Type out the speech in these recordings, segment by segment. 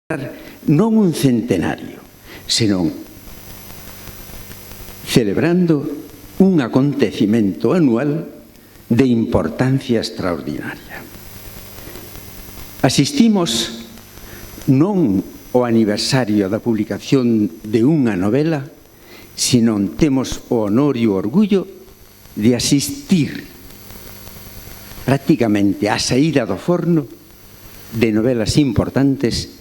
non un centenario, senón celebrando un acontecimento anual de importancia extraordinaria. Asistimos non ao aniversario da publicación de unha novela, senón temos o honor e o orgullo de asistir prácticamente á saída do forno de novelas importantes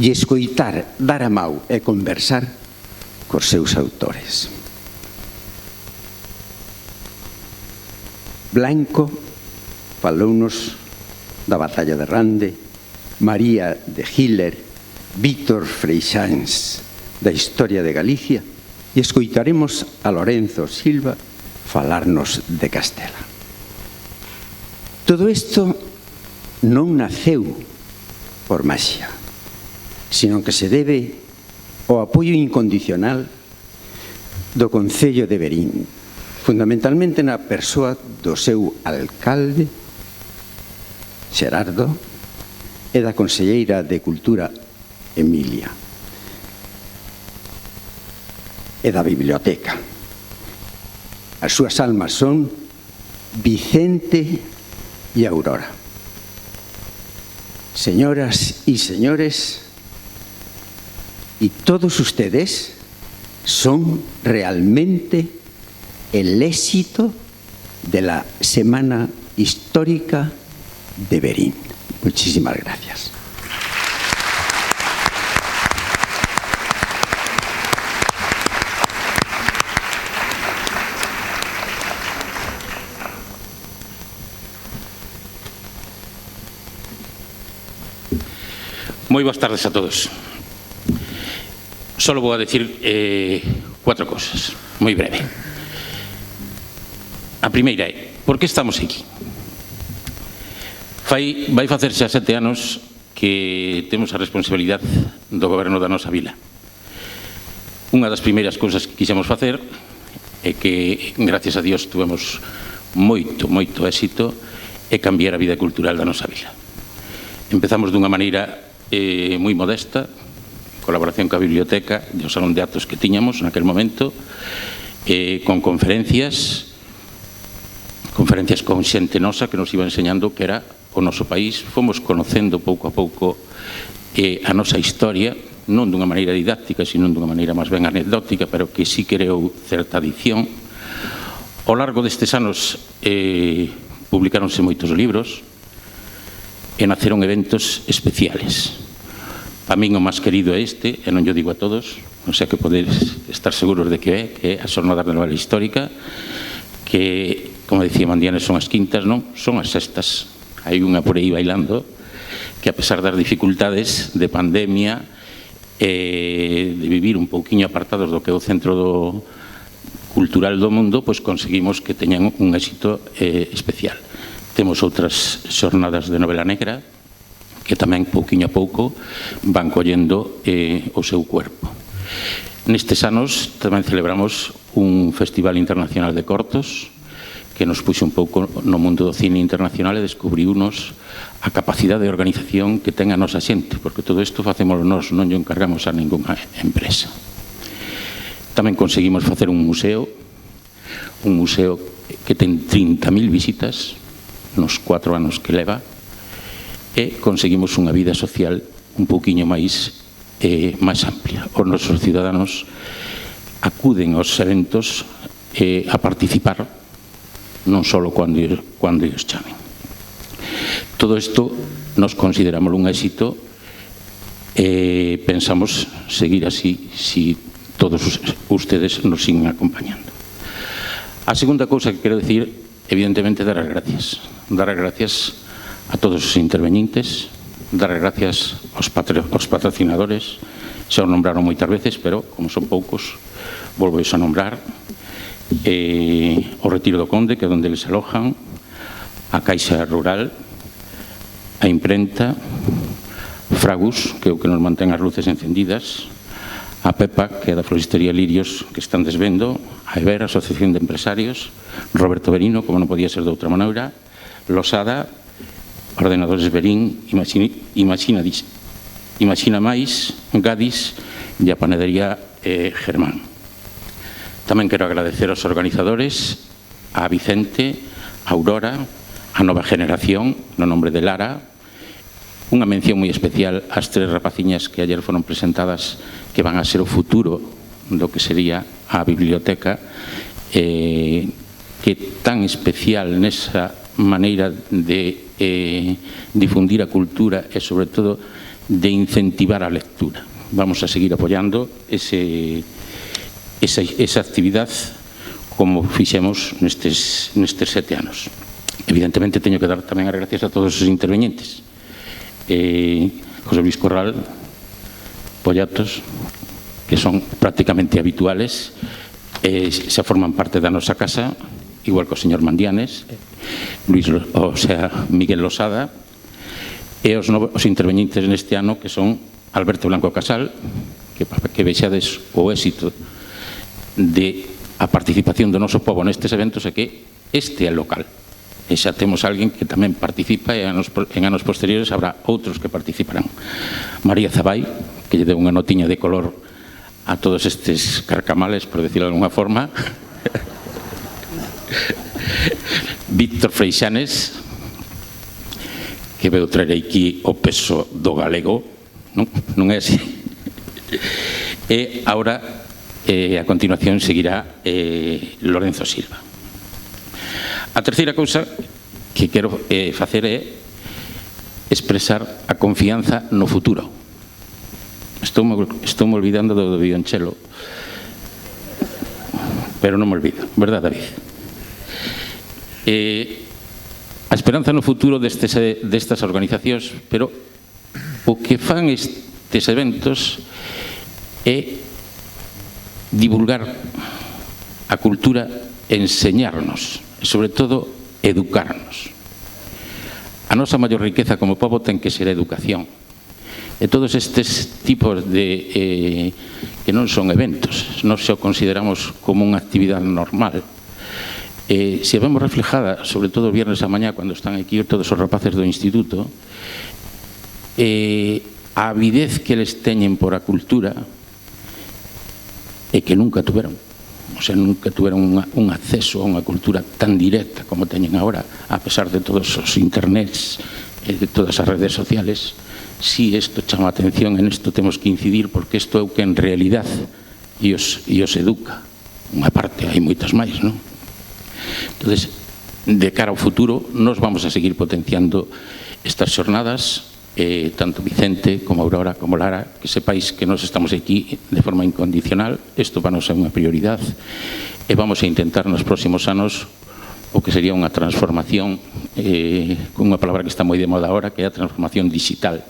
e escoitar, dar a mau e conversar cos seus autores. Blanco falounos da batalla de Rande, María de Hiller, Vítor Freixáns da historia de Galicia e escoitaremos a Lorenzo Silva falarnos de Castela. Todo isto non naceu por maxia, sino que se debe ao apoio incondicional do Concello de Verín, fundamentalmente na persoa do seu alcalde, Xerardo, e da conselleira de Cultura, Emilia, e da biblioteca. As súas almas son Vicente e Aurora. Señoras y señores, y todos ustedes son realmente el éxito de la Semana Histórica de Verín. Muchísimas gracias. Moi boas tardes a todos. Solo vou a decir 4 cosas, moi breve. A primeira é, por que estamos aquí? Vai facerse a 7 anos que temos a responsabilidade do goberno da nosa vila. Unha das primeiras cousas que quixemos facer é que, gracias a Dios, tuvemos moito éxito é cambiar a vida cultural da nosa vila. Empezamos dunha maneira moi modesta, colaboración coa biblioteca e o salón de actos que tiñamos naquel momento, con conferencias con xente nosa que nos iba enseñando que era o noso país. Fomos conocendo pouco a pouco a nosa historia, non dunha maneira didáctica, sino dunha maneira máis ben anecdótica, pero que sí creou certa adición. Ao largo destes anos publicaronse moitos libros e naceron eventos especiales. A min o máis querido é este, e non yo digo a todos, o sea que podedes estar seguros de que é a Xornada de Novela Histórica, que, como dicía Mandianes, son as quintas, non? Son as sextas. Hai unha por aí bailando, que a pesar das dificultades de pandemia, de vivir un pouquiño apartados do que é o centro cultural do mundo, pois conseguimos que teñan un éxito especial. Temos outras xornadas de novela negra que tamén, pouquiño a pouco, van collendo o seu cuerpo. Nestes anos tamén celebramos un Festival Internacional de Cortos que nos puxo un pouco no mundo do cine internacional e descubriunos a capacidade de organización que ten a nosa xente, porque todo isto facémoslo nós, non lle encargamos a ningunha empresa. Tamén conseguimos facer un museo que ten 30.000 visitas nos 4 anos que leva, e conseguimos unha vida social un pouquiño máis amplia. Os nosos ciudadanos acuden aos eventos a participar, non só cando os chamen. Todo isto nos consideramos un éxito e pensamos seguir así si todos ustedes nos siguen acompañando. A segunda cousa que quero decir, evidentemente, dar as gracias. Dar as gracias a todos os interveñentes, dar as gracias aos patrocinadores. Xa os nombraron moitas veces, pero como son poucos, volvo a nombrar. O Retiro do Conde, que é onde les alojan, a Caixa Rural, a imprenta, Fragus, que é o que nos mantén as luces encendidas, a Pepa, que é da Floristería Lirios, que están desvendo, a EBER, a Asociación de Empresarios, Roberto Berino, como non podía ser de outra maneira, Losada, Ordenadores Verín, Imagina Imagina máis, Gadis e a panadería Germán. Tamén quero agradecer aos organizadores, a Vicente, a Aurora, a nova generación, no nombre de Lara, unha mención moi especial ás 3 rapaciñas que ayer foron presentadas, que van a ser o futuro do que sería a biblioteca, que tan especial nesa maneira de difundir a cultura e, sobre todo, de incentivar a lectura. Vamos a seguir apoiando esa actividade como fixemos nestes 7 anos. Evidentemente, teño que dar tamén as gracias a todos os interveñentes. José Luis Corral, Pollatos, que son prácticamente habituales, xa forman parte da nosa casa, igual que o señor Mandianes, Miguel Losada, e os interveñentes neste ano, que son Alberto Blanco Casal, que vexades o éxito de a participación do noso povo nestes eventos, é que este é local. E xa temos alguén que tamén participa, e en anos posteriores habrá outros que participarán. María Zabay, que lle deu unha notiña de color a todos estes carcamales, por decirlo de alguna forma. Víctor Freixanes, que veu traer aquí o peso do galego, non é así? E agora, a continuación, seguirá Lorenzo Silva. A terceira cousa que quero facer é expresar a confianza no futuro. Estou me olvidando do violonchelo, pero non me olvido, verdad, David? A esperanza no futuro destas organizacións, pero o que fan estes eventos é divulgar a cultura, enseñarnos e, sobre todo, educarnos. A nosa maior riqueza como pobo ten que ser a educación. E todos estes tipos de que non son eventos, nós xa o consideramos como unha actividade normal. Se vemos reflejada, sobre todo o viernes a mañá, cando están aquí todos os rapaces do instituto, a avidez que les teñen por a cultura e que nunca tuveron. O sea, nunca tuveron un acceso a unha cultura tan directa como teñen agora, a pesar de todos os internets e de todas as redes sociales. Si isto chama a atención, en isto temos que incidir, porque isto é o que en realidad os educa. Unha parte, hai moitas máis, non? Entón, de cara ao futuro, nós vamos a seguir potenciando estas xornadas, tanto Vicente como Aurora como Lara, que sepáis que nós estamos aquí de forma incondicional. Isto para nos é unha prioridade e vamos a intentar nos próximos anos o que sería unha transformación, con unha palabra que está moi de moda ahora, que é a transformación digital.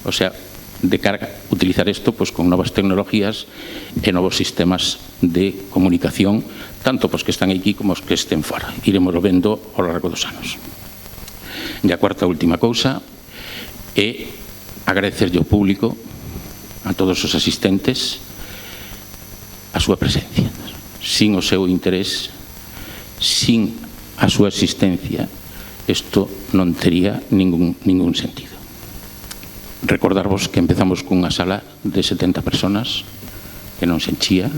O sea, de cara a utilizar isto con novas tecnologías e novos sistemas de comunicación, tanto os que están aquí como os que estén fora. Iremos vendo ao largo dos anos. E a cuarta última cousa é agradecerlle ao público, a todos os asistentes, a súa presencia. Sin o seu interés, sin a súa existencia, isto non tería ningún sentido. Recordarvos que empezamos cunha sala de 70 personas que non se enchía.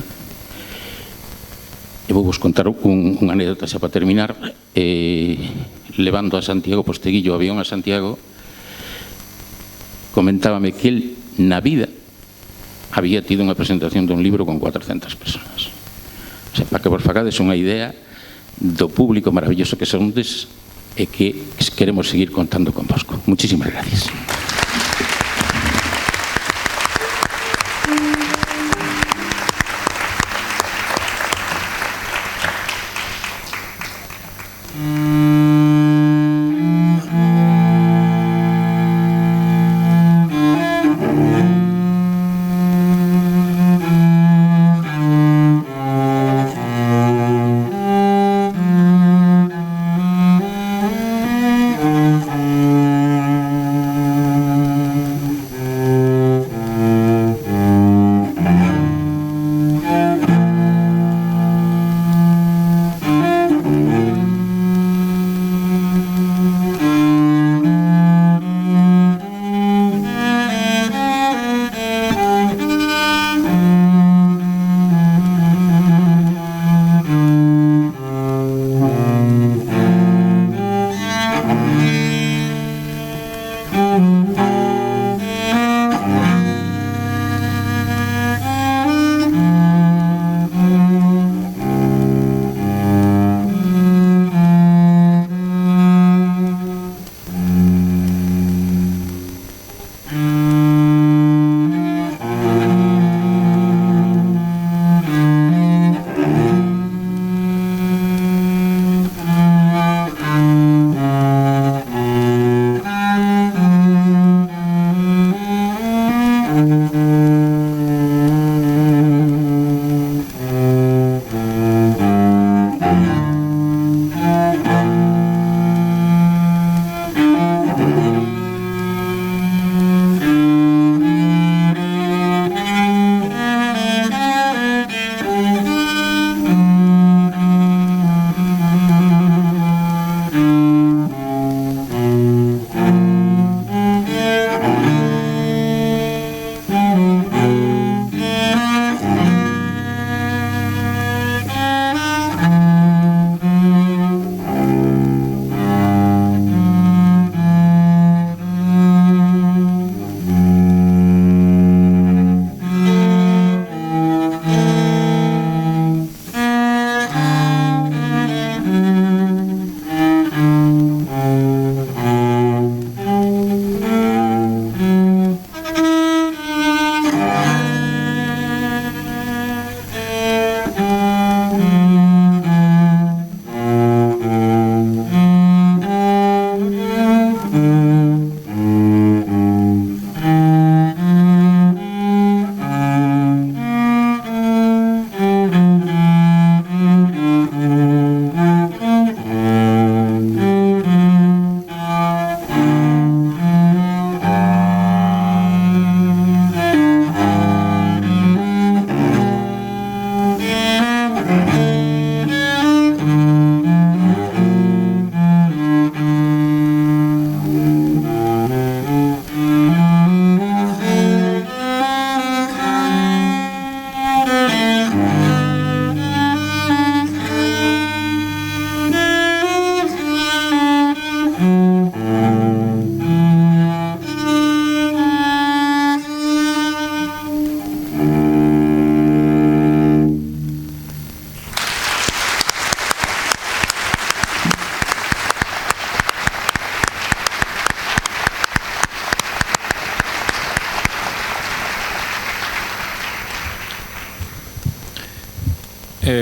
E vou vos contar unha anécdota xa para terminar. Levando a Santiago Posteguillo o avión a Santiago, comentábame que el na vida había tido unha presentación dun libro con 400 personas. O sea, para que vos facades unha idea do público maravilloso que sondes e que queremos seguir contando con vosco. Muchísimas gracias.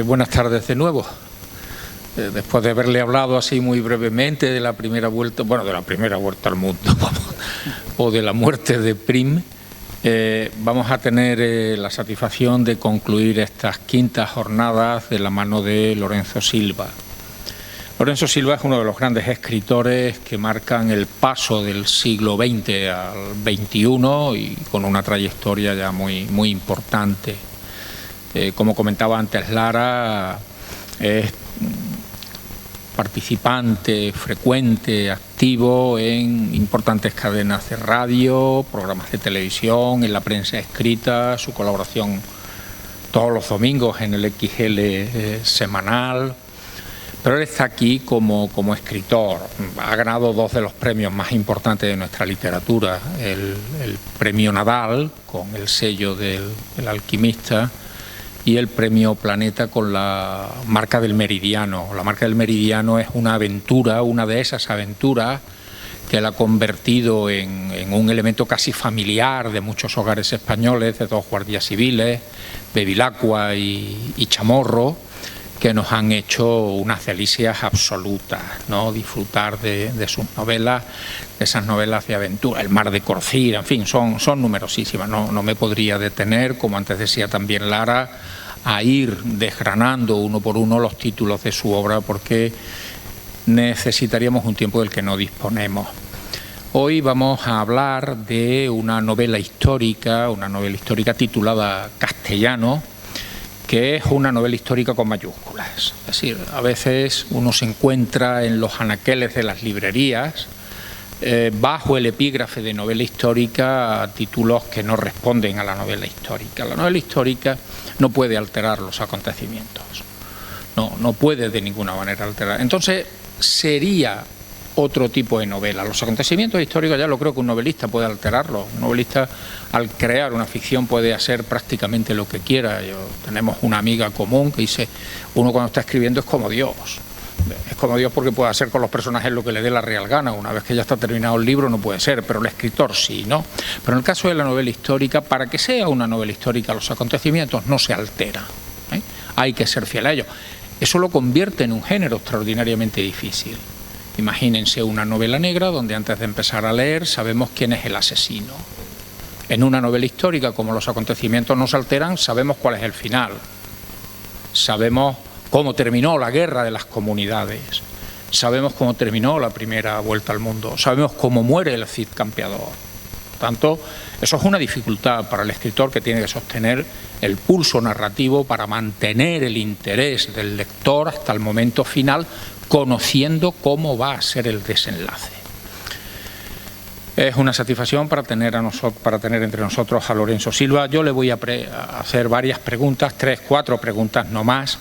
Buenas tardes de nuevo. Después de haberle hablado así muy brevemente de la primera vuelta, bueno, de la primera vuelta al mundo, o de la muerte de Prim, vamos a tener la satisfacción de concluir estas quintas jornadas de la mano de Lorenzo Silva. Lorenzo Silva es uno de los grandes escritores que marcan el paso del siglo XX al XXI y con una trayectoria ya muy importante. Como comentaba antes Lara, es participante frecuente, activo en importantes cadenas de radio, programas de televisión, en la prensa escrita, su colaboración todos los domingos en el XL semanal. Pero él está aquí como escritor. Ha ganado 2 de los premios más importantes de nuestra literatura, el premio Nadal con el sello del Alquimista y el premio Planeta con la marca del Meridiano. La marca del Meridiano es una aventura, una de esas aventuras que él ha convertido en un elemento casi familiar de muchos hogares españoles, de 2 guardias civiles, Bevilacqua y Chamorro, que nos han hecho unas delicias absolutas, ¿no? Disfrutar de sus novelas, de esas novelas de aventura, El mar de Corcira, en fin, son numerosísimas. No me podría detener, como antes decía también Lara, a ir desgranando uno por uno los títulos de su obra, porque necesitaríamos un tiempo del que no disponemos. Hoy vamos a hablar de una novela histórica titulada Castellano, que es una novela histórica con mayúsculas. Es decir, a veces uno se encuentra en los anaqueles de las librerías, bajo el epígrafe de novela histórica, títulos que no responden a la novela histórica. La novela histórica no puede alterar los acontecimientos, no puede de ninguna manera alterar. Entonces sería otro tipo de novela. Los acontecimientos históricos ya lo creo que un novelista puede alterarlos. Un novelista, al crear una ficción, puede hacer prácticamente lo que quiera. Tenemos una amiga común que dice, uno cuando está escribiendo es como Dios. Es como Dios porque puede hacer con los personajes lo que le dé la real gana. Una vez que ya está terminado el libro no puede ser, pero el escritor sí, ¿no? Pero en el caso de la novela histórica, para que sea una novela histórica, los acontecimientos no se alteran, ¿eh? Hay que ser fiel a ellos. Eso lo convierte en un género extraordinariamente difícil. Imagínense una novela negra donde antes de empezar a leer sabemos quién es el asesino. En una novela histórica, como los acontecimientos no se alteran, sabemos cuál es el final. Sabemos cómo terminó la guerra de las comunidades. Sabemos cómo terminó la primera vuelta al mundo. Sabemos cómo muere el Cid Campeador. Por tanto, eso es una dificultad para el escritor, que tiene que sostener el pulso narrativo para mantener el interés del lector hasta el momento final, conociendo cómo va a ser el desenlace. Es una satisfacción para tener entre nosotros a Lorenzo Silva. Yo le voy a hacer varias preguntas, 3, 4 preguntas no más,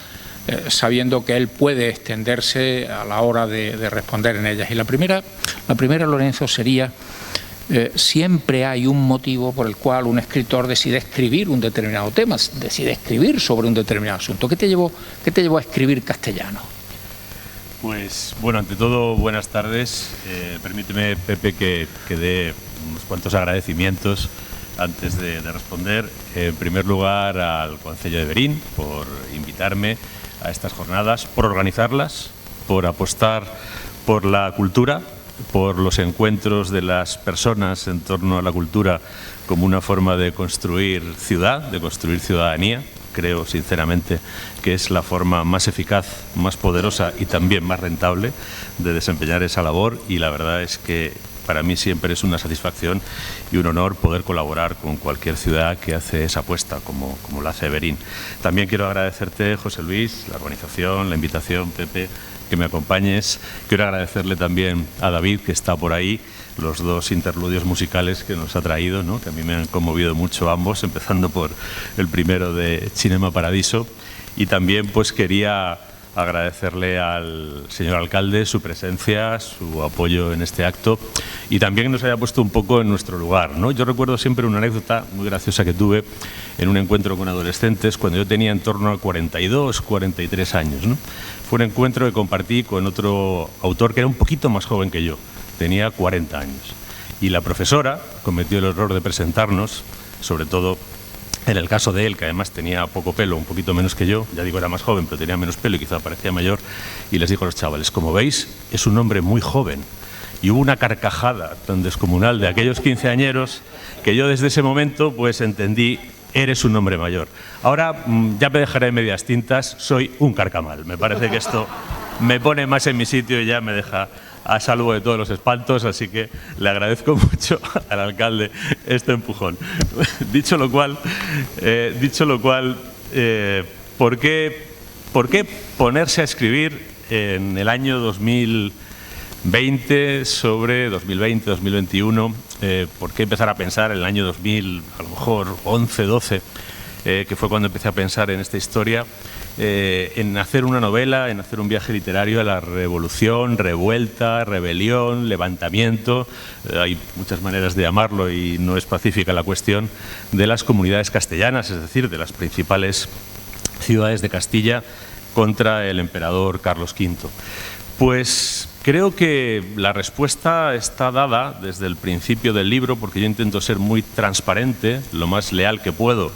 sabiendo que él puede extenderse a la hora de responder en ellas. Y la primera, Lorenzo, sería: siempre hay un motivo por el cual un escritor decide escribir un determinado tema, decide escribir sobre un determinado asunto. ¿Qué te llevó a escribir Castellano? Pues bueno, ante todo, buenas tardes. Permíteme, Pepe, que dé unos cuantos agradecimientos antes de responder. En primer lugar, al Concello de Verín por invitarme a estas jornadas, por organizarlas, por apostar por la cultura, por los encuentros de las personas en torno a la cultura como una forma de construir ciudad, de construir ciudadanía. Creo sinceramente que es la forma más eficaz, más poderosa y también más rentable de desempeñar esa labor, y la verdad es que para mí siempre es una satisfacción y un honor poder colaborar con cualquier ciudad que hace esa apuesta como la hace Verín. También quiero agradecerte, José Luis, la organización, la invitación, Pepe, que me acompañes. Quiero agradecerle también a David, que está por ahí, los 2 interludios musicales que nos ha traído, ¿no? Que a mí me han conmovido mucho ambos, empezando por el primero de Cinema Paradiso. Y también pues quería agradecerle al señor alcalde su presencia, su apoyo en este acto, y también que nos haya puesto un poco en nuestro lugar, ¿no? Yo recuerdo siempre una anécdota muy graciosa que tuve en un encuentro con adolescentes cuando yo tenía en torno a 42, 43 años, ¿no? Fue un encuentro que compartí con otro autor que era un poquito más joven que yo, tenía 40 años. Y la profesora cometió el error de presentarnos, sobre todo En el caso de él, que además tenía poco pelo, un poquito menos que yo, ya digo, era más joven, pero tenía menos pelo y quizá parecía mayor, y les dijo a los chavales, como veis, es un hombre muy joven. Y hubo una carcajada tan descomunal de aquellos quinceañeros que yo desde ese momento pues entendí, eres un hombre mayor. Ahora ya me dejaré medias tintas, soy un carcamal. Me parece que esto me pone más en mi sitio y ya me deja a salvo de todos los espantos, así que le agradezco mucho al alcalde este empujón. Dicho lo cual, ¿por qué ponerse a escribir en el año 2020 sobre 2020, 2021? ¿Por qué empezar a pensar en el año 2000, a lo mejor 11, 12, que fue cuando empecé a pensar en esta historia? En hacer una novela, en hacer un viaje literario a la revolución, revuelta, rebelión, levantamiento, hay muchas maneras de llamarlo y no es pacífica la cuestión, de las comunidades castellanas, es decir, de las principales ciudades de Castilla contra el emperador Carlos V. Pues creo que la respuesta está dada desde el principio del libro, porque yo intento ser muy transparente, lo más leal que puedo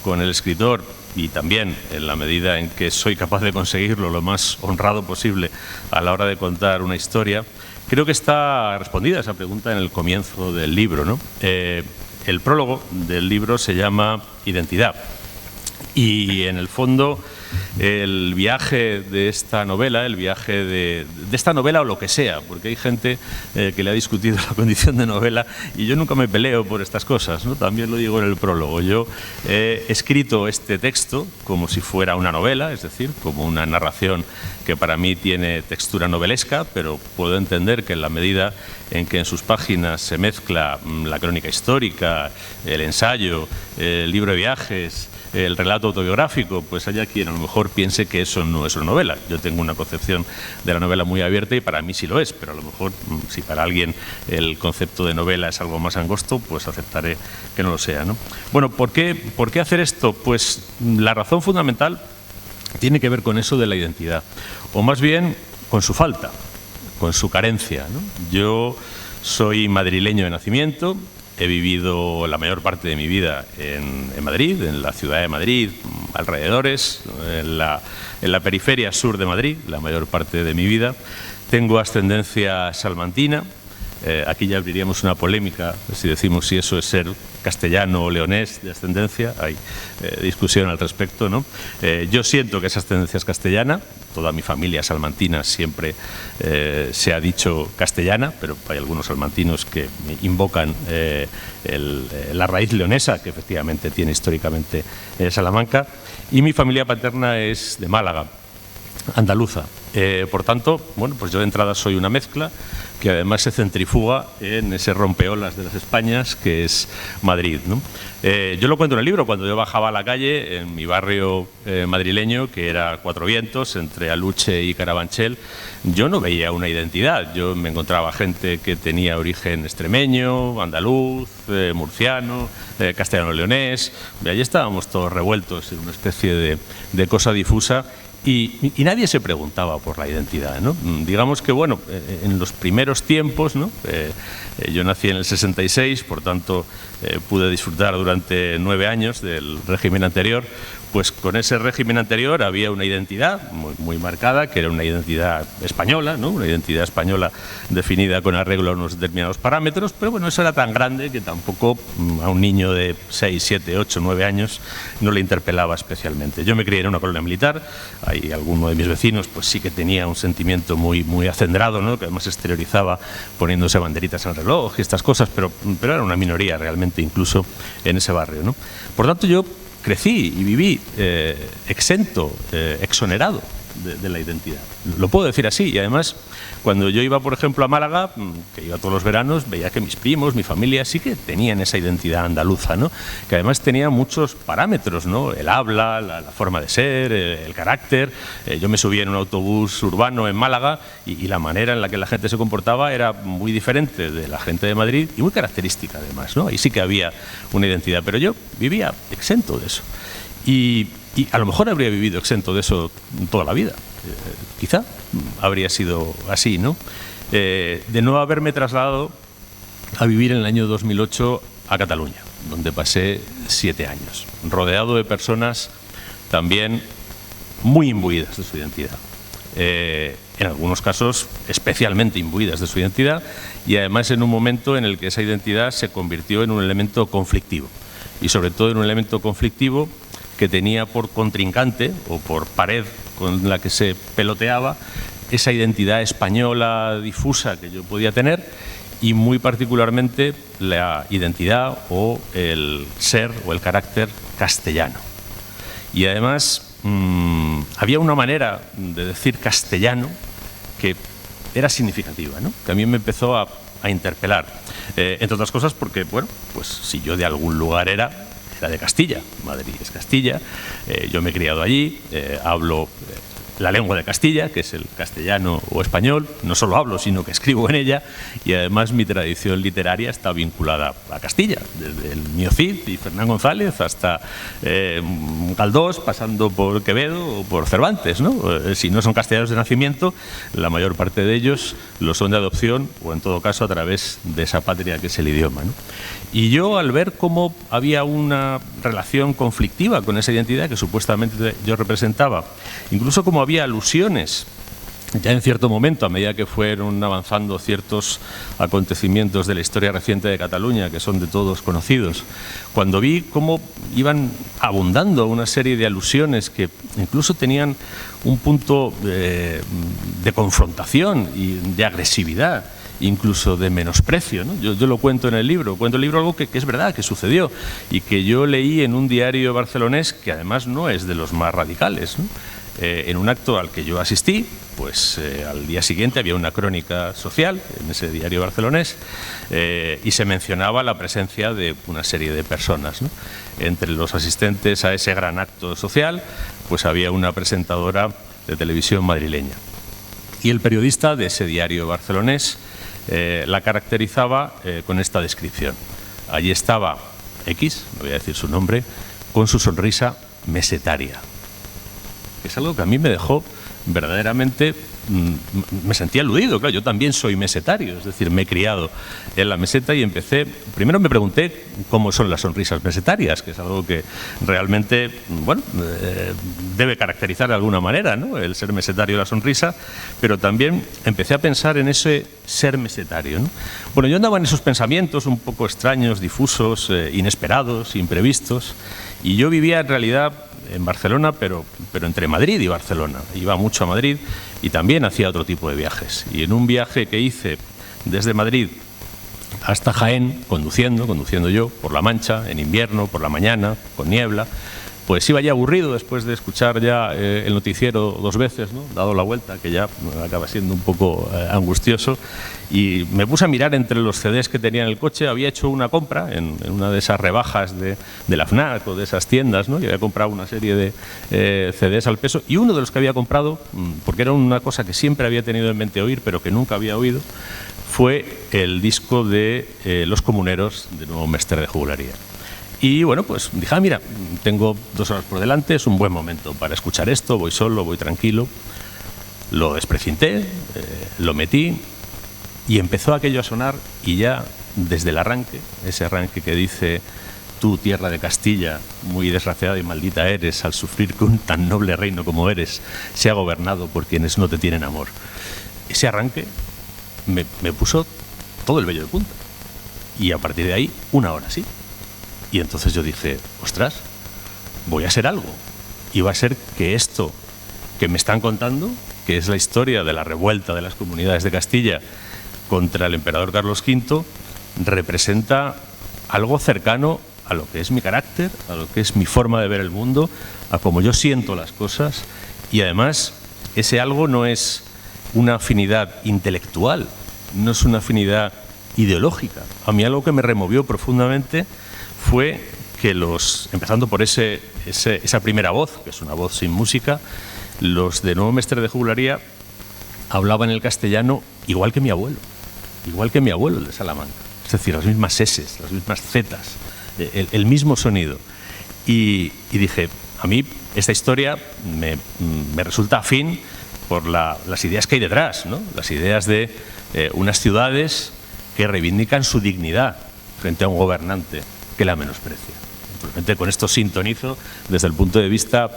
con el escritor, y también, en la medida en que soy capaz de conseguirlo, lo más honrado posible a la hora de contar una historia. Creo que está respondida esa pregunta en el comienzo del libro, ¿no? El prólogo del libro se llama Identidad. Y en el fondo el viaje de esta novela, el viaje de esta novela o lo que sea, porque hay gente que le ha discutido la condición de novela y yo nunca me peleo por estas cosas, ¿no? También lo digo en el prólogo. Yo he escrito este texto como si fuera una novela, es decir, como una narración que para mí tiene textura novelesca, pero puedo entender que en la medida en que en sus páginas se mezcla la crónica histórica, el ensayo, el libro de viajes, el relato autobiográfico, pues haya quien a lo mejor piense que eso no es una novela. Yo tengo una concepción de la novela muy abierta y para mí sí lo es, pero a lo mejor si para alguien el concepto de novela es algo más angosto, pues aceptaré que no lo sea, ¿no? Bueno, ¿por qué hacer esto? Pues la razón fundamental tiene que ver con eso de la identidad, o más bien con su falta, con su carencia, ¿no? Yo soy madrileño de nacimiento. He vivido la mayor parte de mi vida en Madrid, en la ciudad de Madrid, alrededores, en la periferia sur de Madrid, la mayor parte de mi vida. Tengo ascendencia salmantina. Aquí ya abriríamos una polémica si decimos si eso es ser castellano o leonés de ascendencia. Hay discusión al respecto, ¿no? Yo siento que esa ascendencia es castellana. Toda mi familia salmantina siempre se ha dicho castellana, pero hay algunos salmantinos que invocan la raíz leonesa, que efectivamente tiene históricamente Salamanca. Y mi familia paterna es de Málaga, andaluza. Por tanto, bueno, pues yo de entrada soy una mezcla que además se centrifuga en ese rompeolas de las Españas que es Madrid, ¿no? Yo lo cuento en el libro. Cuando yo bajaba a la calle en mi barrio madrileño, que era Cuatro Vientos, entre Aluche y Carabanchel, yo no veía una identidad. Yo me encontraba gente que tenía origen extremeño, andaluz, murciano, castellano-leonés. Allí estábamos todos revueltos en una especie de cosa difusa. Y nadie se preguntaba por la identidad, ¿no? Digamos que, bueno, en los primeros tiempos, ¿no? Yo nací en el 66, por tanto pude disfrutar durante 9 años del régimen anterior. Pues con ese régimen anterior había una identidad muy marcada, que era una identidad española, ¿no? Una identidad española definida con arreglo a unos determinados parámetros, pero bueno, eso era tan grande que tampoco a un niño de 6, 7, 8, 9 años no le interpelaba especialmente. Yo me crié en una colonia militar, hay alguno de mis vecinos pues sí que tenía un sentimiento muy acendrado, ¿no? Que además exteriorizaba poniéndose banderitas al reloj y estas cosas, pero era una minoría realmente incluso en ese barrio, ¿no? Por tanto, yo crecí y viví exento, exonerado de la identidad. Lo puedo decir así. Y además, cuando yo iba, por ejemplo, a Málaga, que iba todos los veranos, veía que mis primos, mi familia, sí que tenían esa identidad andaluza, ¿no? Que además tenía muchos parámetros, ¿no? El habla, la forma de ser, el carácter. Yo me subía en un autobús urbano en Málaga y la manera en la que la gente se comportaba era muy diferente de la gente de Madrid y muy característica además, ¿no? Ahí sí que había una identidad, pero yo vivía exento de eso. Y a lo mejor habría vivido exento de eso toda la vida. Quizá habría sido así, ¿no? De no haberme trasladado a vivir en el año 2008 a Cataluña, donde pasé 7 años, rodeado de personas también muy imbuidas de su identidad. En algunos casos especialmente imbuidas de su identidad, y además en un momento en el que esa identidad se convirtió en un elemento conflictivo, y sobre todo en un elemento conflictivo que tenía por contrincante o por pared con la que se peloteaba esa identidad española difusa que yo podía tener, y muy particularmente la identidad o el ser o el carácter castellano. Y además había una manera de decir castellano que era significativa, ¿no? Que a mí me empezó a interpelar, entre otras cosas porque, bueno, pues si yo de algún lugar era de Castilla, Madrid es Castilla, yo me he criado allí, hablo la lengua de Castilla, que es el castellano o español, no solo hablo, sino que escribo en ella, y además mi tradición literaria está vinculada a Castilla, desde el mío Cid y Fernán González hasta Galdós, pasando por Quevedo o por Cervantes, ¿no? Si no son castellanos de nacimiento, la mayor parte de ellos lo son de adopción o en todo caso a través de esa patria que es el idioma, ¿no? Y yo, al ver cómo había una relación conflictiva con esa identidad que supuestamente yo representaba, incluso como había alusiones ya en cierto momento, a medida que fueron avanzando ciertos acontecimientos de la historia reciente de Cataluña, que son de todos conocidos, cuando vi cómo iban abundando una serie de alusiones que incluso tenían un punto de confrontación y de agresividad, incluso de menosprecio, ¿no? Yo lo cuento en el libro, algo que es verdad, que sucedió y que yo leí en un diario barcelonés que además no es de los más radicales, ¿no? En un acto al que yo asistí, pues al día siguiente había una crónica social en ese diario barcelonés y se mencionaba la presencia de una serie de personas, ¿no? Entre los asistentes a ese gran acto social, pues había una presentadora de televisión madrileña. Y el periodista de ese diario barcelonés la caracterizaba con esta descripción. Allí estaba X, no voy a decir su nombre, con su sonrisa mesetaria. Es algo que a mí me dejó verdaderamente, me sentía aludido, claro, yo también soy mesetario, es decir, me he criado en la meseta y empecé, primero me pregunté cómo son las sonrisas mesetarias, que es algo que realmente, bueno, debe caracterizar de alguna manera, ¿no?, el ser mesetario, la sonrisa, pero también empecé a pensar en ese ser mesetario, ¿no? Bueno, yo andaba en esos pensamientos un poco extraños, difusos, inesperados, imprevistos, y yo vivía en realidad en Barcelona, pero entre Madrid y Barcelona. Iba mucho a Madrid y también hacía otro tipo de viajes. Y en un viaje que hice desde Madrid hasta Jaén, conduciendo yo por La Mancha, en invierno, por la mañana, con niebla, pues iba ya aburrido después de escuchar ya el noticiero 2 veces, ¿no?, dado la vuelta, que ya acaba siendo un poco angustioso, y me puse a mirar entre los CDs que tenía en el coche. Había hecho una compra en una de esas rebajas de la FNAC o de esas tiendas, ¿no?, y había comprado una serie de CDs al peso, y uno de los que había comprado, porque era una cosa que siempre había tenido en mente oír, pero que nunca había oído, fue el disco de Los Comuneros, de Nuevo Mestre de Jugularía. Y bueno, pues dije, mira, tengo 2 horas por delante, es un buen momento para escuchar esto, voy solo, voy tranquilo. Lo desprecinté, lo metí y empezó aquello a sonar, y ya desde el arranque, ese arranque que dice: tú, tierra de Castilla, muy desgraciada y maldita eres, al sufrir que un tan noble reino como eres sea gobernado por quienes no te tienen amor. Ese arranque me puso todo el vello de punta, y a partir de ahí, 1 hora así. Y entonces yo dije, ostras, voy a ser algo. Y va a ser que esto que me están contando, que es la historia de la revuelta de las comunidades de Castilla contra el emperador Carlos V, representa algo cercano a lo que es mi carácter, a lo que es mi forma de ver el mundo, a cómo yo siento las cosas. Y además, ese algo no es una afinidad intelectual, no es una afinidad ideológica. A mí algo que me removió profundamente fue que empezando por esa primera voz, que es una voz sin música, los de Nuevo Mestre de Jugularía hablaban el castellano igual que mi abuelo, el de Salamanca. Es decir, las mismas eses, las mismas zetas, el mismo sonido. Y dije, a mí esta historia me resulta afín por las ideas que hay detrás, ¿no? Las ideas de unas ciudades que reivindican su dignidad frente a un gobernante que la menosprecia. Simplemente con esto sintonizo desde el punto de vista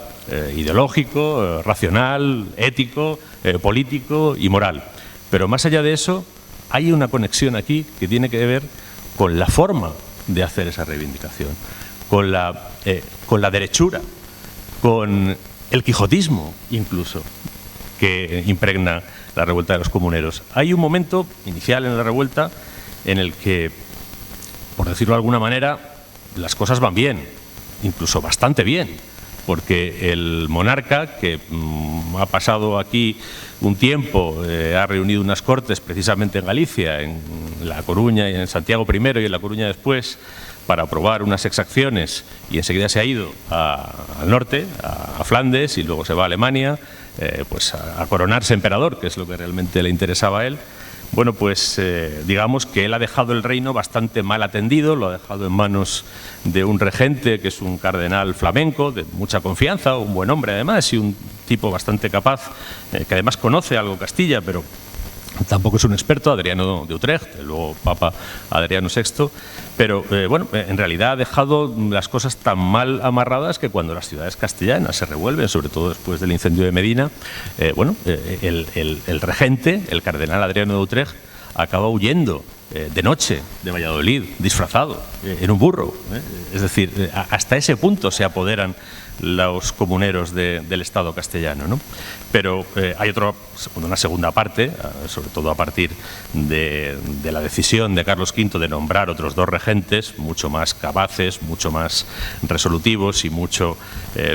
ideológico, racional, ético, político y moral. Pero más allá de eso, hay una conexión aquí que tiene que ver con la forma de hacer esa reivindicación, con la derechura, con el quijotismo incluso, que impregna la revuelta de los comuneros. Hay un momento inicial en la revuelta en el que, por decirlo de alguna manera, las cosas van bien, incluso bastante bien, porque el monarca, que ha pasado aquí un tiempo, ha reunido unas cortes precisamente en Galicia, en La Coruña y en Santiago primero y en La Coruña después, para aprobar unas exacciones, y enseguida se ha ido al norte, a Flandes, y luego se va a Alemania, pues a coronarse emperador, que es lo que realmente le interesaba a él. Bueno, pues digamos que él ha dejado el reino bastante mal atendido, lo ha dejado en manos de un regente que es un cardenal flamenco, de mucha confianza, un buen hombre además y un tipo bastante capaz, que además conoce algo Castilla, pero tampoco es un experto, Adriano de Utrecht, el luego Papa Adriano VI, pero bueno, en realidad ha dejado las cosas tan mal amarradas que cuando las ciudades castellanas se revuelven, sobre todo después del incendio de Medina, el regente, el cardenal Adriano de Utrecht, acaba huyendo de noche de Valladolid, disfrazado, en un burro. Es decir, hasta ese punto se apoderan los comuneros del Estado castellano, ¿no? Pero hay una segunda parte, sobre todo a partir de la decisión de Carlos V de nombrar otros dos regentes, mucho más capaces, mucho más resolutivos y mucho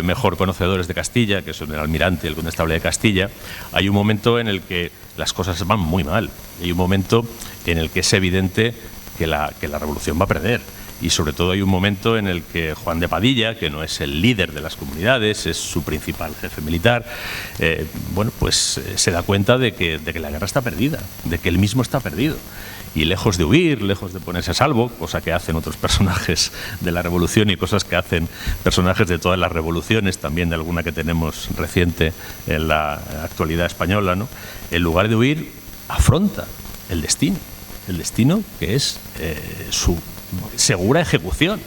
mejor conocedores de Castilla, que son el almirante y el condestable de Castilla. Hay un momento en el que las cosas van muy mal. Hay un momento en el que es evidente que la revolución va a perder. Y sobre todo hay un momento en el que Juan de Padilla, que no es el líder de las comunidades, es su principal jefe militar, se da cuenta de que la guerra está perdida, de que él mismo está perdido. Y lejos de huir, lejos de ponerse a salvo, cosa que hacen otros personajes de la revolución y cosas que hacen personajes de todas las revoluciones, también de alguna que tenemos reciente en la actualidad española, ¿no? En lugar de huir, afronta el destino que es su segura ejecución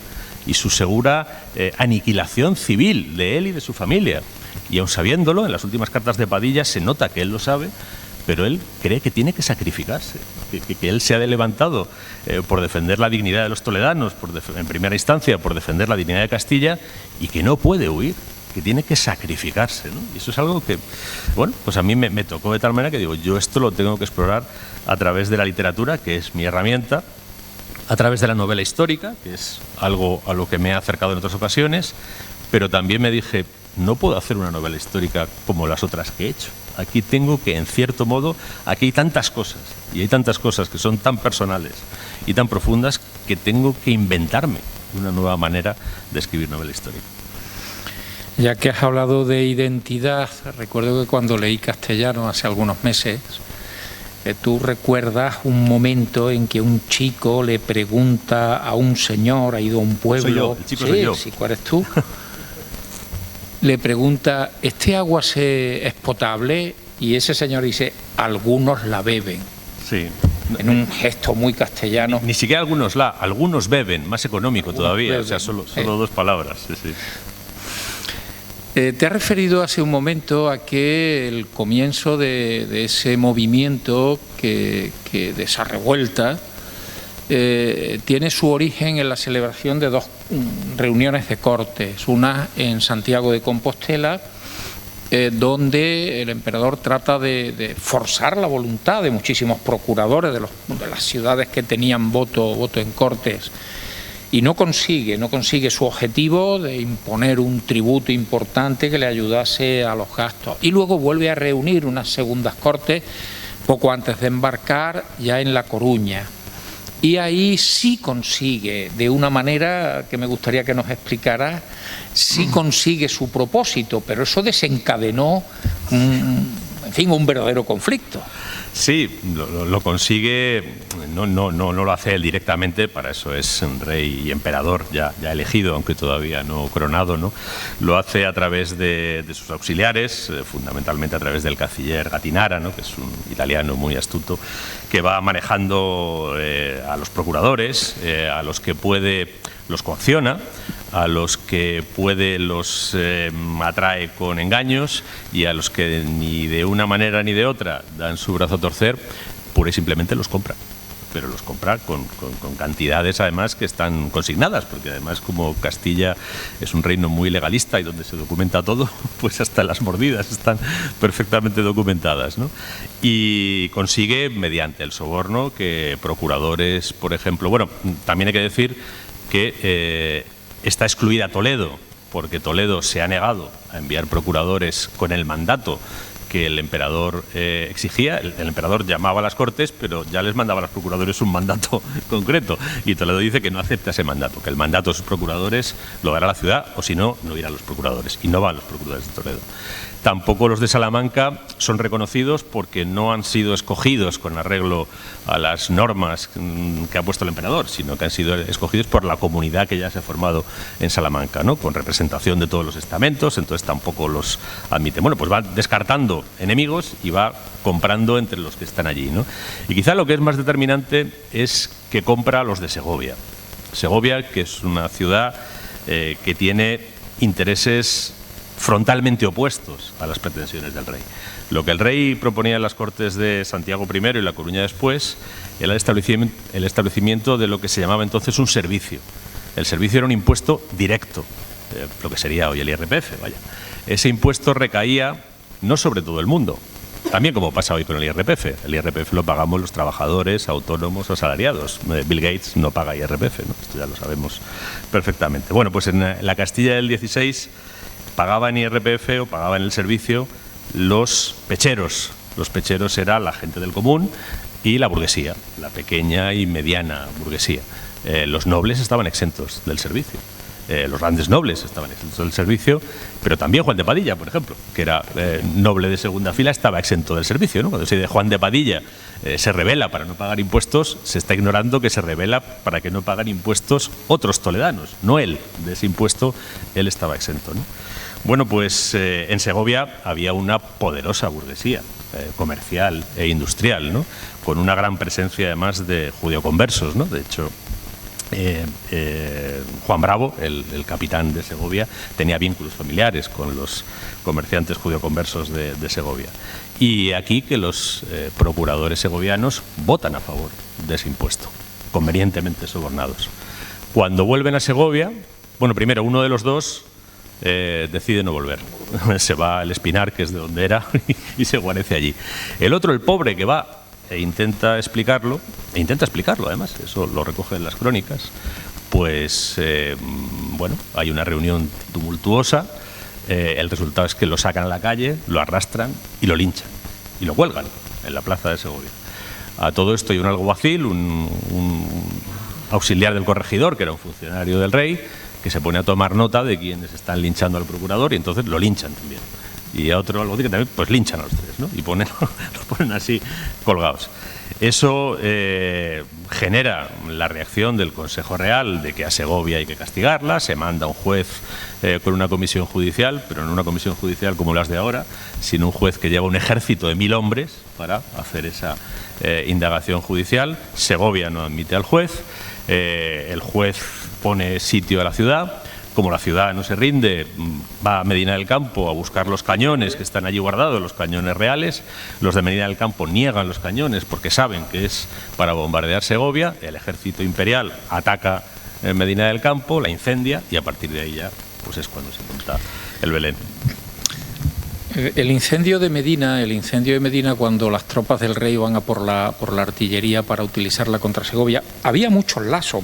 y su segura aniquilación civil de él y de su familia. Y aun sabiéndolo, en las últimas cartas de Padilla se nota que él lo sabe, pero él cree que tiene que sacrificarse, que él se ha levantado por defender la dignidad de los toledanos, en primera instancia por defender la dignidad de Castilla, y que no puede huir, que tiene que sacrificarse, ¿no? Y eso es algo que, bueno, pues a mí me tocó de tal manera que digo, yo esto lo tengo que explorar a través de la literatura, que es mi herramienta, a través de la novela histórica, que es algo a lo que me he acercado en otras ocasiones, pero también me dije, no puedo hacer una novela histórica como las otras que he hecho. Aquí tengo que, en cierto modo, aquí hay tantas cosas, y hay tantas cosas que son tan personales y tan profundas, que tengo que inventarme una nueva manera de escribir novela histórica. Ya que has hablado de identidad, recuerdo que cuando leí Castellano hace algunos meses, tú recuerdas un momento en que un chico le pregunta a un señor, ha ido a un pueblo... Soy yo, el chico soy yo. Sí, ¿cuál eres tú? Le pregunta, ¿este agua es potable? Y ese señor dice, algunos la beben. Sí. En un gesto muy castellano. Ni siquiera algunos beben, más económico todavía, beben. O sea, solo dos palabras. Sí, sí. Te has referido hace un momento a que el comienzo de ese movimiento, de esa revuelta, tiene su origen en la celebración de dos reuniones de Cortes, una en Santiago de Compostela, donde el emperador trata de forzar la voluntad de muchísimos procuradores de las ciudades que tenían voto en Cortes, y no consigue su objetivo de imponer un tributo importante que le ayudase a los gastos. Y luego vuelve a reunir unas segundas Cortes poco antes de embarcar ya en La Coruña. Y ahí sí consigue, de una manera que me gustaría que nos explicara, sí consigue su propósito, pero eso desencadenó un verdadero conflicto. Sí, lo consigue, no lo hace él directamente, para eso es rey y emperador ya elegido, aunque todavía no coronado, ¿no? Lo hace a través de sus auxiliares, fundamentalmente a través del canciller Gattinara, ¿no? Que es un italiano muy astuto, que va manejando a los procuradores, a los que puede los coacciona, a los que puede los atrae con engaños y a los que ni de una manera ni de otra dan su brazo a torcer, pura y simplemente los compra. Pero los compra con cantidades además que están consignadas, porque además como Castilla es un reino muy legalista y donde se documenta todo, pues hasta las mordidas están perfectamente documentadas, ¿no? Y consigue mediante el soborno que procuradores, por ejemplo, bueno, también hay que decir que está excluida Toledo, porque Toledo se ha negado a enviar procuradores con el mandato que el emperador exigía. El emperador llamaba a las Cortes, pero ya les mandaba a los procuradores un mandato concreto. Y Toledo dice que no acepta ese mandato, que el mandato de sus procuradores lo dará la ciudad, o si no, no irán los procuradores. Y no van los procuradores de Toledo. Tampoco los de Salamanca son reconocidos porque no han sido escogidos con arreglo a las normas que ha puesto el emperador, sino que han sido escogidos por la comunidad que ya se ha formado en Salamanca, ¿no? Con representación de todos los estamentos, entonces tampoco los admiten. Bueno, pues va descartando enemigos y va comprando entre los que están allí, ¿no? Y quizá lo que es más determinante es que compra a los de Segovia. Segovia, que es una ciudad que tiene intereses frontalmente opuestos a las pretensiones del rey. Lo que el rey proponía en las Cortes de Santiago I y La Coruña después era el establecimiento de lo que se llamaba entonces un servicio. El servicio era un impuesto directo, lo que sería hoy el IRPF, vaya. Ese impuesto recaía no sobre todo el mundo, también como pasa hoy con el IRPF. El IRPF lo pagamos los trabajadores, autónomos o asalariados. Bill Gates no paga IRPF, ¿no? Esto ya lo sabemos perfectamente. Bueno, pues en la Castilla del 16 pagaban IRPF o pagaban el servicio los pecheros. Los pecheros era la gente del común y la burguesía, la pequeña y mediana burguesía. Los nobles estaban exentos del servicio. Los grandes nobles estaban exentos del servicio, pero también Juan de Padilla, por ejemplo, que era noble de segunda fila, estaba exento del servicio, ¿no? Cuando se dice Juan de Padilla se rebela para no pagar impuestos, se está ignorando que se rebela para que no paguen impuestos otros toledanos, no él. De ese impuesto él estaba exento, ¿no? Bueno, pues en Segovia había una poderosa burguesía comercial e industrial, ¿no? Con una gran presencia además de judeoconversos, ¿no? De hecho, Juan Bravo, el capitán de Segovia, tenía vínculos familiares con los comerciantes judeoconversos de Segovia. Y aquí que los procuradores segovianos votan a favor de ese impuesto, convenientemente sobornados. Cuando vuelven a Segovia, bueno, primero uno de los dos decide no volver. Se va al Espinar, que es de donde era, y se guarece allí. El otro, el pobre, que va e intenta explicarlo además, eso lo recogen las crónicas, pues bueno, hay una reunión tumultuosa, el resultado es que lo sacan a la calle, lo arrastran y lo linchan, y lo cuelgan en la plaza de Segovia. A todo esto hay un alguacil, un auxiliar del corregidor, que era un funcionario del rey, que se pone a tomar nota de quienes están linchando al procurador y entonces lo linchan también. Y a otro alguacil que también pues linchan a los tres, ¿no? Y los ponen así colgados. Eso genera la reacción del Consejo Real de que a Segovia hay que castigarla, se manda un juez con una comisión judicial, pero no una comisión judicial como las de ahora, sino un juez que lleva un ejército de 1000 hombres para hacer esa indagación judicial. Segovia no admite al juez, el juez pone sitio a la ciudad. Como la ciudad no se rinde, va a Medina del Campo a buscar los cañones que están allí guardados, los cañones reales. Los de Medina del Campo niegan los cañones porque saben que es para bombardear Segovia. El ejército imperial ataca Medina del Campo, la incendia y a partir de ahí ya pues es cuando se monta el Belén. El incendio de Medina, cuando las tropas del rey van a por la artillería para utilizarla contra Segovia, había muchos lazos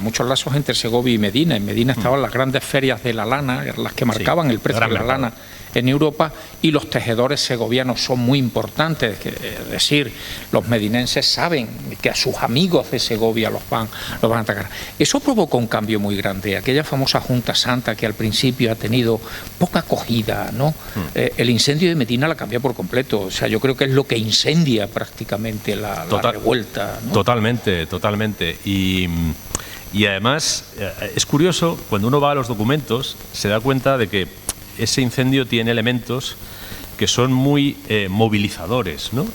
entre Segovia y Medina. En Medina estaban las grandes ferias de la lana, las que marcaban el precio de la lana en Europa, y los tejedores segovianos son muy importantes. Es decir, los medinenses saben que a sus amigos de Segovia los van a atacar. Eso provocó un cambio muy grande. Aquella famosa Junta Santa que al principio ha tenido poca acogida, ¿no? El incendio de Medina la cambia por completo. O sea, yo creo que es lo que incendia prácticamente la revuelta, ¿no? Totalmente. Y además es curioso, cuando uno va a los documentos se da cuenta de que ese incendio tiene elementos que son muy movilizadores, ¿no?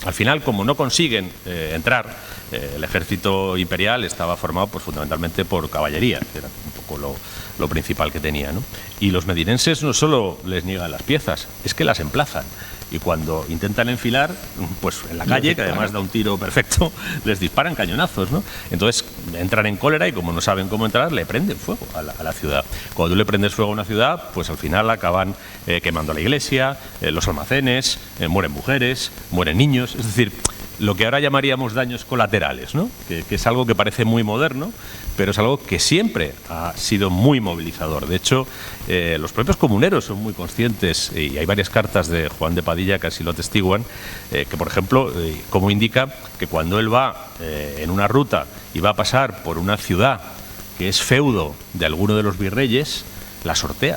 Al final, como no consiguen entrar, el ejército imperial estaba formado pues, fundamentalmente por caballería, era un poco fue lo principal que tenía, ¿no? Y los medinenses no solo les niegan las piezas, es que las emplazan. Y cuando intentan enfilar, pues en la calle, que además da un tiro perfecto, les disparan cañonazos, ¿no? Entonces entran en cólera y como no saben cómo entrar, le prenden fuego a la ciudad. Cuando tú le prendes fuego a una ciudad, pues al final acaban quemando la iglesia, los almacenes, mueren mujeres, mueren niños. Es decir, lo que ahora llamaríamos daños colaterales, ¿no? Que es algo que parece muy moderno, pero es algo que siempre ha sido muy movilizador. De hecho, los propios comuneros son muy conscientes, y hay varias cartas de Juan de Padilla que así lo atestiguan, que por ejemplo, como indica que cuando él va en una ruta y va a pasar por una ciudad que es feudo de alguno de los virreyes, la sortea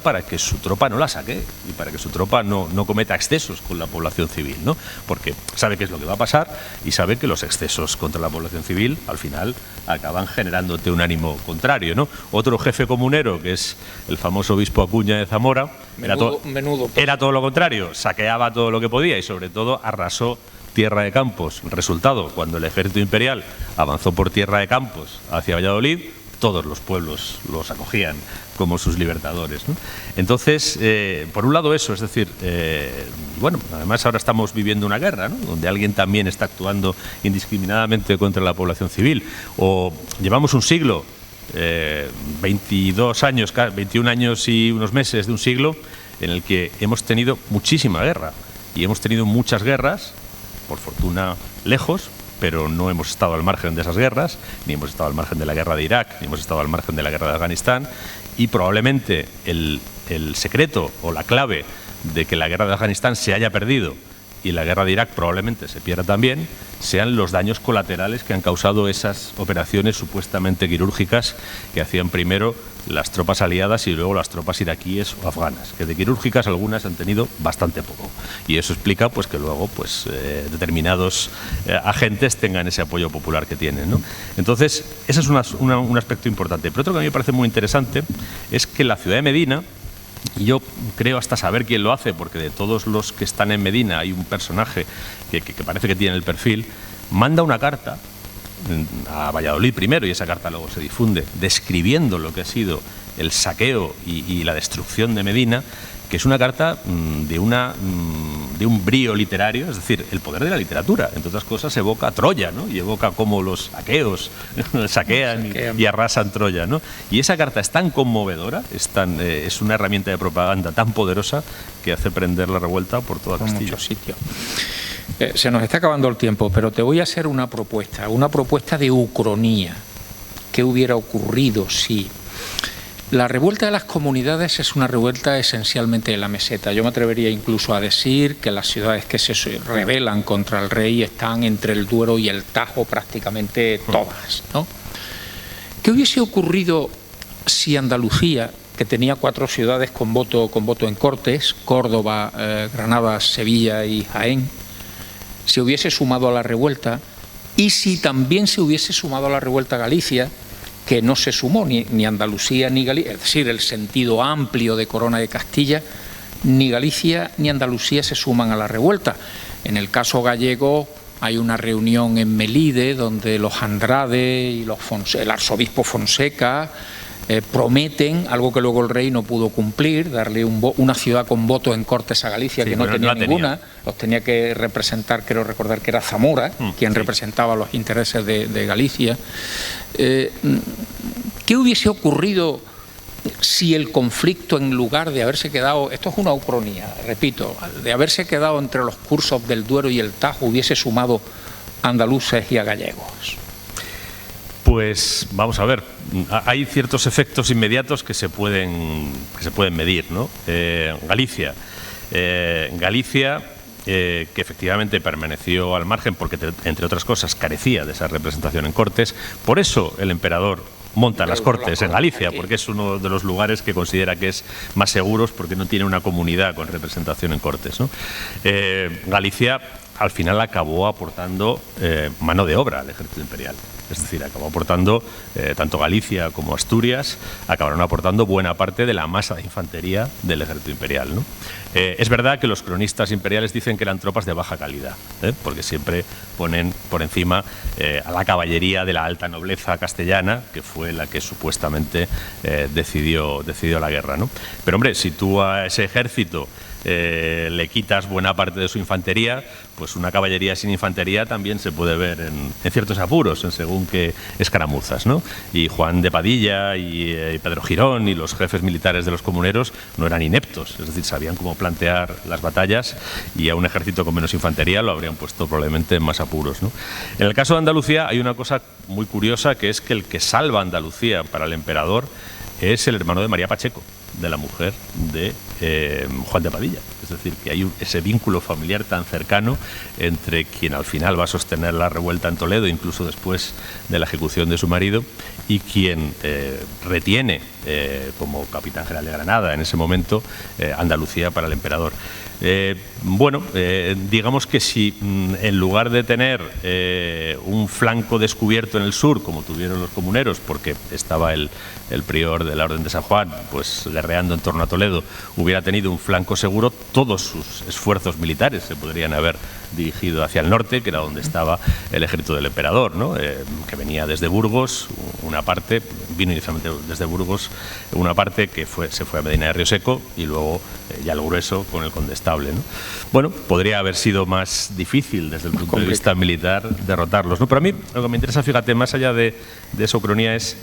para que su tropa no la saquee y para que su tropa no cometa excesos con la población civil, ¿no? Porque sabe qué es lo que va a pasar y sabe que los excesos contra la población civil al final acaban generándote un ánimo contrario, ¿no? Otro jefe comunero, que es el famoso obispo Acuña de Zamora, era todo lo contrario, saqueaba todo lo que podía y sobre todo arrasó Tierra de Campos. Resultado, cuando el ejército imperial avanzó por Tierra de Campos hacia Valladolid, todos los pueblos los acogían como sus libertadores, ¿no? Entonces, por un lado eso, es decir, bueno, además ahora estamos viviendo una guerra, ¿no? Donde alguien también está actuando indiscriminadamente contra la población civil, o llevamos un siglo, 22 años, 21 años y unos meses de un siglo, en el que hemos tenido muchísima guerra, y hemos tenido muchas guerras, por fortuna lejos, pero no hemos estado al margen de esas guerras, ni hemos estado al margen de la guerra de Irak, ni hemos estado al margen de la guerra de Afganistán, y probablemente el secreto o la clave de que la guerra de Afganistán se haya perdido y la guerra de Irak probablemente se pierda también, sean los daños colaterales que han causado esas operaciones supuestamente quirúrgicas que hacían primero las tropas aliadas y luego las tropas iraquíes o afganas, que de quirúrgicas algunas han tenido bastante poco. Y eso explica pues que luego pues determinados agentes tengan ese apoyo popular que tienen, ¿no? Entonces, ese es un aspecto importante. Pero otro que a mí me parece muy interesante es que la ciudad de Medina, y yo creo hasta saber quién lo hace, porque de todos los que están en Medina hay un personaje que parece que tiene el perfil, manda una carta a Valladolid primero, y esa carta luego se difunde, describiendo lo que ha sido el saqueo y la destrucción de Medina, que es una carta de un brío literario, es decir, el poder de la literatura. Entre otras cosas evoca Troya, ¿no? Y evoca cómo los aqueos saquean y arrasan Troya, ¿no? Y esa carta es tan conmovedora, es una herramienta de propaganda tan poderosa que hace prender la revuelta por toda Castilla. En muchos sitios. Se nos está acabando el tiempo, pero te voy a hacer una propuesta de ucronía. ¿Qué hubiera ocurrido si la revuelta de las comunidades es una revuelta esencialmente de la meseta? Yo me atrevería incluso a decir que las ciudades que se rebelan contra el rey están entre el Duero y el Tajo prácticamente todas, ¿no? ¿Qué hubiese ocurrido si Andalucía, que tenía 4 ciudades con voto en Cortes, Córdoba, Granada, Sevilla y Jaén, se hubiese sumado a la revuelta, y si también se hubiese sumado a la revuelta Galicia, que no se sumó ni Andalucía ni Galicia, es decir, el sentido amplio de Corona de Castilla, ni Galicia ni Andalucía se suman a la revuelta? En el caso gallego hay una reunión en Melide donde los Andrade y el arzobispo Fonseca prometen algo que luego el rey no pudo cumplir, darle una ciudad con voto en Cortes a Galicia, sí, que no tenía ninguna. Los tenía que representar, creo recordar que era Zamora, quien representaba los intereses de Galicia. ¿Qué hubiese ocurrido si el conflicto, en lugar de haberse quedado, esto es una ucronía, repito, de haberse quedado entre los cursos del Duero y el Tajo, hubiese sumado a andaluces y a gallegos? Pues vamos a ver, hay ciertos efectos inmediatos que se pueden medir, ¿no? Galicia, que efectivamente permaneció al margen porque, entre otras cosas, carecía de esa representación en Cortes. Por eso el emperador monta las Cortes en Galicia, porque es uno de los lugares que considera que es más seguros, porque no tiene una comunidad con representación en Cortes, ¿no? Galicia al final acabó aportando mano de obra al ejército imperial. Es decir, acabó aportando, tanto Galicia como Asturias, acabaron aportando buena parte de la masa de infantería del ejército imperial, ¿no? Es verdad que los cronistas imperiales dicen que eran tropas de baja calidad, porque siempre ponen por encima a la caballería de la alta nobleza castellana, que fue la que supuestamente decidió la guerra, ¿no? Pero hombre, si tú a ese ejército le quitas buena parte de su infantería, pues una caballería sin infantería también se puede ver en ciertos apuros, en según qué escaramuzas, ¿no? Y Juan de Padilla y Pedro Girón y los jefes militares de los comuneros no eran ineptos, es decir, sabían cómo plantear las batallas, y a un ejército con menos infantería lo habrían puesto probablemente en más apuros, ¿no? En el caso de Andalucía hay una cosa muy curiosa, que es que el que salva Andalucía para el emperador es el hermano de María Pacheco, de la mujer de Juan de Padilla. Es decir, que hay ese vínculo familiar tan cercano entre quien al final va a sostener la revuelta en Toledo, incluso después de la ejecución de su marido, y quien retiene como capitán general de Granada en ese momento Andalucía para el emperador. Digamos que si en lugar de tener un flanco descubierto en el sur, como tuvieron los comuneros, porque estaba el prior de la Orden de San Juan pues guerreando en torno a Toledo, hubiera tenido un flanco seguro, todos sus esfuerzos militares se podrían haber dirigido hacia el norte, que era donde estaba el ejército del emperador, ¿no? Que venía desde Burgos, una parte, vino inicialmente desde Burgos, una parte que se fue a Medina de Rioseco, y luego ya el grueso con el condestable, ¿no? Bueno, podría haber sido más difícil desde el punto de vista militar derrotarlos, ¿no? Pero a mí lo que me interesa, fíjate, más allá de esa ucronía, es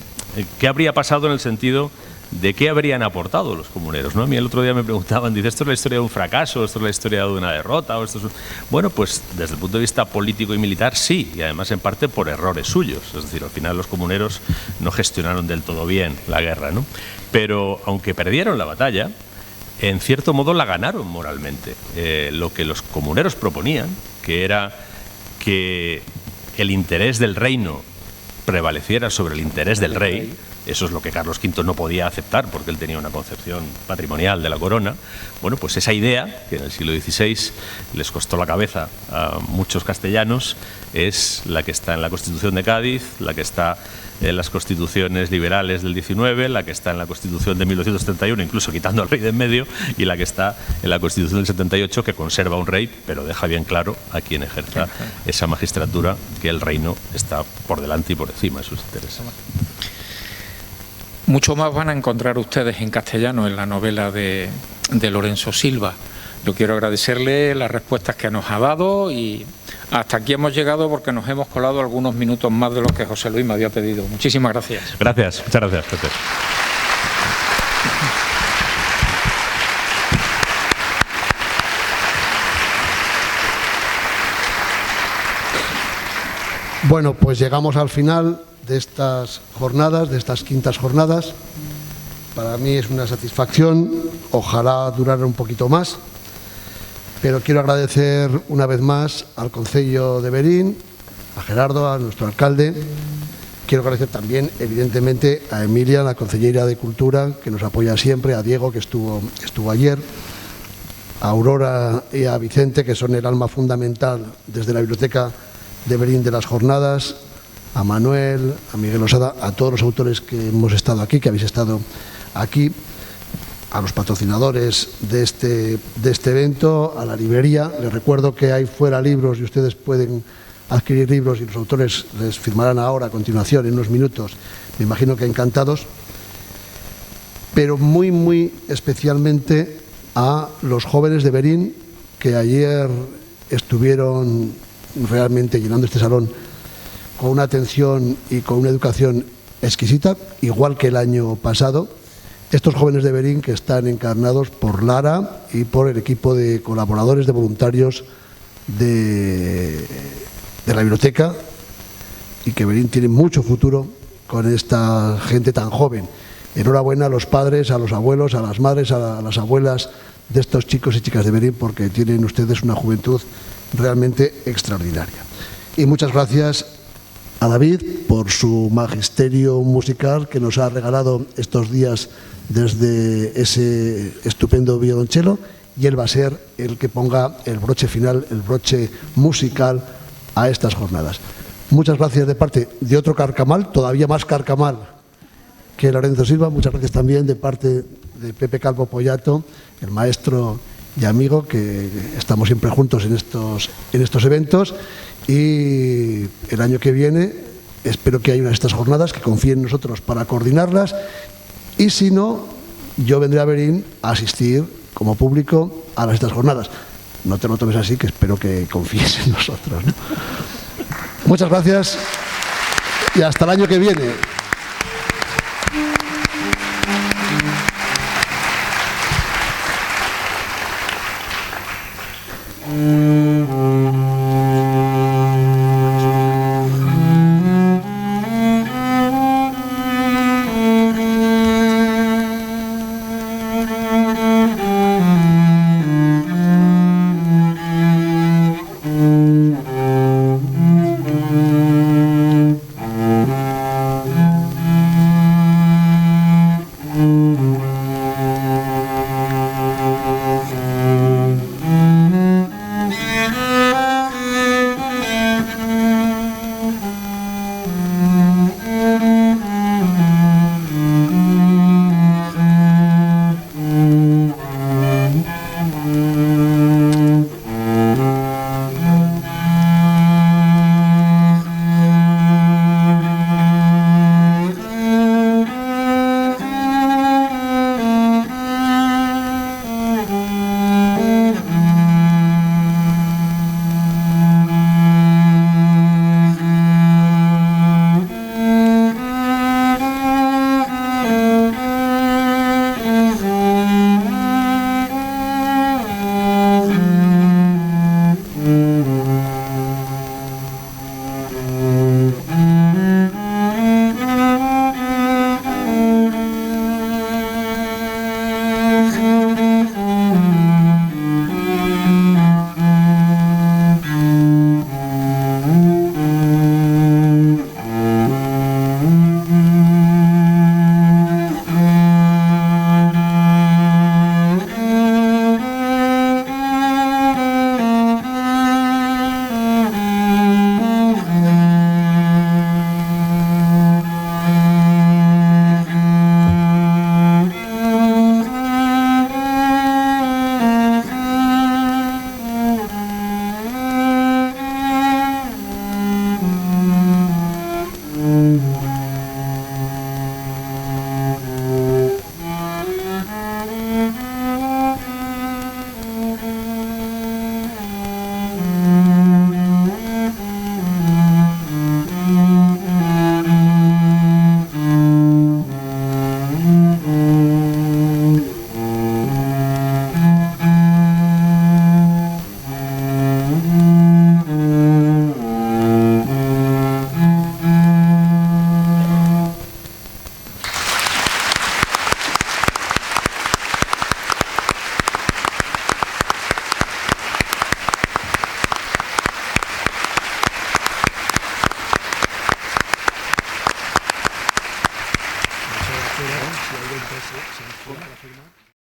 qué habría pasado en el sentido de qué habrían aportado los comuneros, ¿no? A mí el otro día me preguntaban, dice, ¿esto es la historia de un fracaso? ¿Esto es la historia de una derrota? ¿O esto es Bueno, pues desde el punto de vista político y militar sí, y además en parte por errores suyos. Es decir, al final los comuneros no gestionaron del todo bien la guerra, ¿no? Pero aunque perdieron la batalla, en cierto modo la ganaron moralmente. Lo que los comuneros proponían, que era que el interés del reino prevaleciera sobre el interés del rey. Eso es lo que Carlos V no podía aceptar, porque él tenía una concepción patrimonial de la corona. Bueno, pues esa idea, que en el siglo XVI les costó la cabeza a muchos castellanos, es la que está en la Constitución de Cádiz, la que está en las constituciones liberales del XIX, la que está en la Constitución de 1971, incluso quitando al rey de en medio, y la que está en la Constitución del 78, que conserva un rey, pero deja bien claro a quien ejerza esa magistratura, que el reino está por delante y por encima de sus intereses. Mucho más van a encontrar ustedes en castellano en la novela de Lorenzo Silva. Yo quiero agradecerle las respuestas que nos ha dado, y hasta aquí hemos llegado porque nos hemos colado algunos minutos más de los que José Luis me había pedido. Muchísimas gracias. Gracias, muchas gracias, Pepe. Bueno, pues llegamos al final de estas jornadas, de estas quintas jornadas. Para mí es una satisfacción, ojalá durara un poquito más, pero quiero agradecer una vez más al Concello de Verín, a Gerardo, a nuestro alcalde. Quiero agradecer también, evidentemente, a Emilia, la concejera de Cultura, que nos apoya siempre, a Diego, que estuvo ayer, a Aurora y a Vicente, que son el alma fundamental desde la Biblioteca de Verín de las jornadas, a Manuel, a Miguel Osada, a todos los autores que hemos estado aquí, que habéis estado aquí, a los patrocinadores de este evento, a la librería. Les recuerdo que hay fuera libros y ustedes pueden adquirir libros, y los autores les firmarán ahora a continuación, en unos minutos, me imagino que encantados. Pero muy, muy especialmente a los jóvenes de Verín, que ayer estuvieron realmente llenando este salón con una atención y con una educación exquisita, igual que el año pasado. Estos jóvenes de Verín, que están encarnados por Lara y por el equipo de colaboradores, de voluntarios de la biblioteca, y que Verín tiene mucho futuro con esta gente tan joven. Enhorabuena a los padres, a los abuelos, a las madres, a las abuelas de estos chicos y chicas de Verín, porque tienen ustedes una juventud realmente extraordinaria. Y muchas gracias a David por su magisterio musical que nos ha regalado estos días desde ese estupendo violonchelo, y él va a ser el que ponga el broche final, el broche musical a estas jornadas. Muchas gracias de parte de otro carcamal, todavía más carcamal que Lorenzo Silva. Muchas gracias también de parte de Pepe Calvo Pollato, el maestro y amigo, que estamos siempre juntos en estos eventos. Y el año que viene espero que haya una de estas jornadas, que confíen en nosotros para coordinarlas, y si no, yo vendré a Berín a asistir como público a estas jornadas. No te lo tomes así, que espero que confíes en nosotros, ¿no? Muchas gracias y hasta el año que viene. Si alguien se encuentra a firmar.